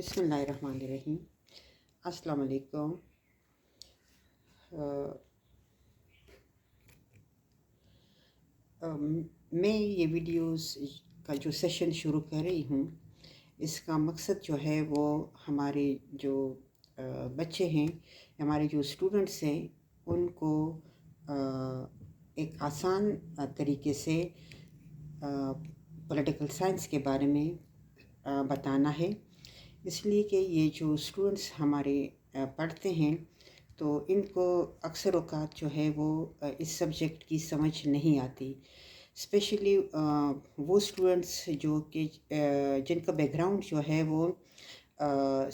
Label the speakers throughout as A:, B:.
A: بسم اللہ الرحمن الرحیم۔ السلام علیکم۔ میں یہ ویڈیوز کا جو سیشن شروع کر رہی ہوں، اس کا مقصد جو ہے وہ ہمارے جو بچے ہیں، ہمارے جو اسٹوڈنٹس ہیں، ان کو ایک آسان طریقے سے پولیٹیکل سائنس کے بارے میں بتانا ہے، اس لیے کہ یہ جو اسٹوڈنٹس ہمارے پڑھتے ہیں تو ان کو اکثر اوقات جو ہے وہ اس سبجیکٹ کی سمجھ نہیں آتی، اسپیشلی وہ اسٹوڈنٹس جو کہ جن کا بیک گراؤنڈ جو ہے وہ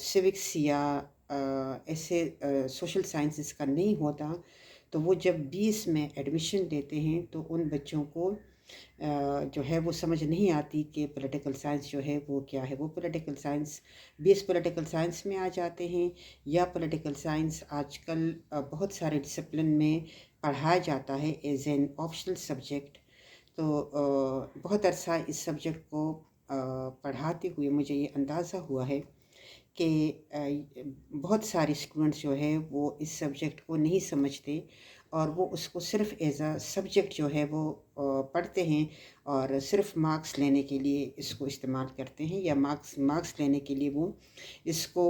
A: سوکس یا ایسے سوشل سائنسز کا نہیں ہوتا، تو وہ جب BS میں ایڈمیشن لیتے ہیں تو ان بچوں کو جو ہے وہ سمجھ نہیں آتی کہ پولیٹیکل سائنس جو ہے وہ کیا ہے۔ وہ political science BS political science میں آ جاتے ہیں، یا پولیٹیکل سائنس آج کل بہت سارے ڈسپلن میں پڑھایا جاتا ہے ایز این آپشنل سبجیکٹ۔ تو بہت عرصہ اس سبجیکٹ کو پڑھاتے ہوئے مجھے یہ اندازہ ہوا ہے کہ بہت سارے اسٹوڈنٹس جو ہے وہ اس سبجیکٹ کو نہیں سمجھتے، اور وہ اس کو صرف ایز اے سبجیکٹ جو ہے وہ پڑھتے ہیں، اور صرف مارکس لینے کے لیے اس کو استعمال کرتے ہیں، یا مارکس لینے کے لیے وہ اس کو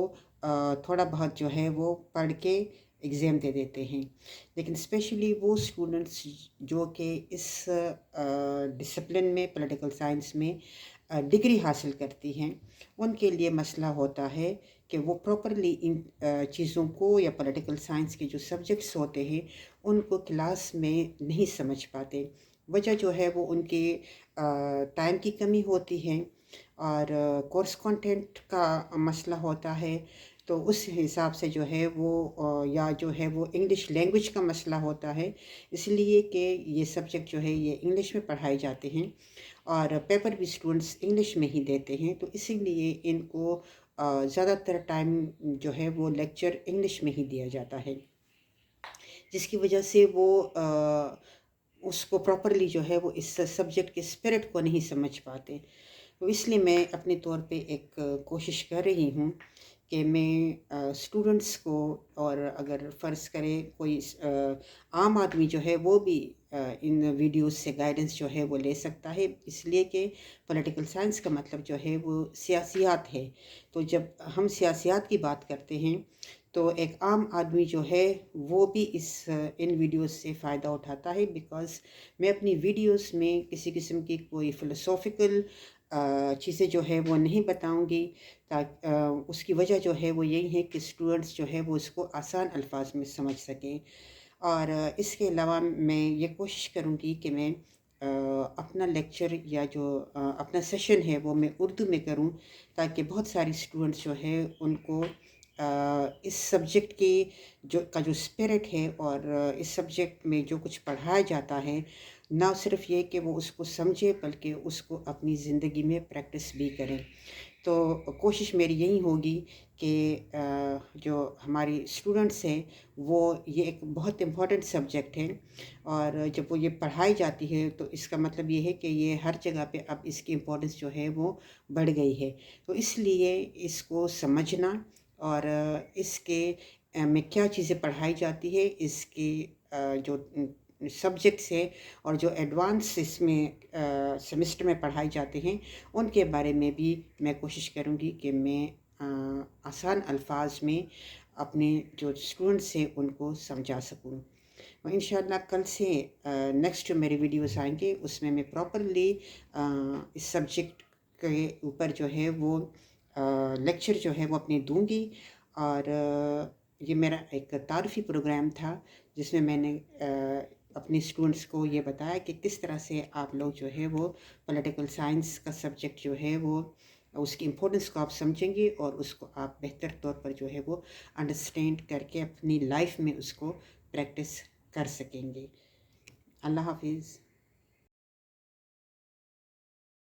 A: تھوڑا بہت جو ہے وہ پڑھ کے ایگزام دے دیتے ہیں۔ لیکن اسپیشلی وہ اسٹوڈنٹس جو کہ اس ڈسپلن میں پولیٹیکل سائنس میں ڈگری حاصل کرتی ہیں، ان کے لیے مسئلہ ہوتا ہے کہ وہ پراپرلی ان چیزوں کو، یا پولیٹیکل سائنس کے جو سبجیکٹس ہوتے ہیں ان کو کلاس میں نہیں سمجھ پاتے۔ وجہ جو ہے وہ ان کے ٹائم کی کمی ہوتی ہے، اور کورس کنٹینٹ کا مسئلہ ہوتا ہے، تو اس حساب سے جو ہے وہ یا جو ہے وہ انگلش لینگویج کا مسئلہ ہوتا ہے، اس لیے کہ یہ سبجیکٹ جو ہے یہ انگلش میں پڑھائے جاتے ہیں، اور پیپر بھی اسٹوڈنٹس انگلش میں ہی دیتے ہیں، تو اسی لیے ان کو زیادہ تر ٹائم جو ہے وہ لیکچر انگلش میں ہی دیا جاتا ہے، جس کی وجہ سے وہ اس کو پراپرلی جو ہے وہ اس سبجیکٹ کے اسپرٹ کو نہیں سمجھ پاتے۔ تو اس لیے میں اپنے طور پہ ایک کوشش کر رہی ہوں کہ میں اسٹوڈنٹس کو، اور اگر فرض کرے کوئی عام آدمی جو ہے وہ بھی ان ویڈیوز سے گائیڈنس جو ہے وہ لے سکتا ہے، اس لیے کہ پولیٹیکل سائنس کا مطلب جو ہے وہ سیاسیات ہے۔ تو جب ہم سیاسیات کی بات کرتے ہیں تو ایک عام آدمی جو ہے وہ بھی ان ویڈیوز سے فائدہ اٹھاتا ہے، بیکاز میں اپنی ویڈیوز میں کسی قسم کی کوئی فلسافیکل چیزیں جو ہے وہ نہیں بتاؤں گی، اس کی وجہ جو ہے وہ یہی ہے کہ اسٹوڈنٹس جو ہے وہ اس کو آسان الفاظ میں سمجھ سکیں۔ اور اس کے علاوہ میں یہ کوشش کروں گی کہ میں اپنا لیکچر یا جو اپنا سیشن ہے وہ میں اردو میں کروں، تاکہ بہت ساری اسٹوڈنٹس جو ہے ان کو اس سبجیکٹ کی جو اسپرٹ ہے، اور اس سبجیکٹ میں جو کچھ پڑھایا جاتا ہے، نہ صرف یہ کہ وہ اس کو سمجھے بلکہ اس کو اپنی زندگی میں پریکٹس بھی کریں۔ تو کوشش میری یہی ہوگی کہ جو ہماری اسٹوڈنٹس ہیں وہ یہ ایک بہت امپورٹنٹ سبجیکٹ ہے، اور جب وہ یہ پڑھائی جاتی ہے تو اس کا مطلب یہ ہے کہ یہ ہر جگہ پہ اب اس کی امپورٹنس جو ہے وہ بڑھ گئی ہے۔ تو اس لیے اس کو سمجھنا، اور اس کے میں کیا چیزیں پڑھائی جاتی ہے، اس کے جو سبجیکٹس ہے، اور جو ایڈوانس اس میں سیمسٹر میں پڑھائے جاتے ہیں ان کے بارے میں بھی میں کوشش کروں گی کہ میں آسان الفاظ میں اپنے جو اسٹوڈنٹس ہیں ان کو سمجھا سکوں۔ انشاءاللہ کل سے نیکسٹ جو میرے ویڈیوز آئیں گے اس میں پراپرلی اس سبجیکٹ کے اوپر جو ہے وہ لیکچر جو ہے وہ اپنے دوں گی، اور یہ میرا ایک تعارفی پروگرام تھا جس میں نے اپنے اسٹوڈنٹس کو یہ بتایا کہ کس طرح سے آپ لوگ جو ہے وہ پولیٹیکل سائنس کا سبجیکٹ جو ہے وہ اس کی امپورٹنس کو آپ سمجھیں گے، اور اس کو آپ بہتر طور پر جو ہے وہ انڈرسٹینڈ کر کے اپنی لائف میں اس کو پریکٹس کر سکیں گے۔ اللہ حافظ۔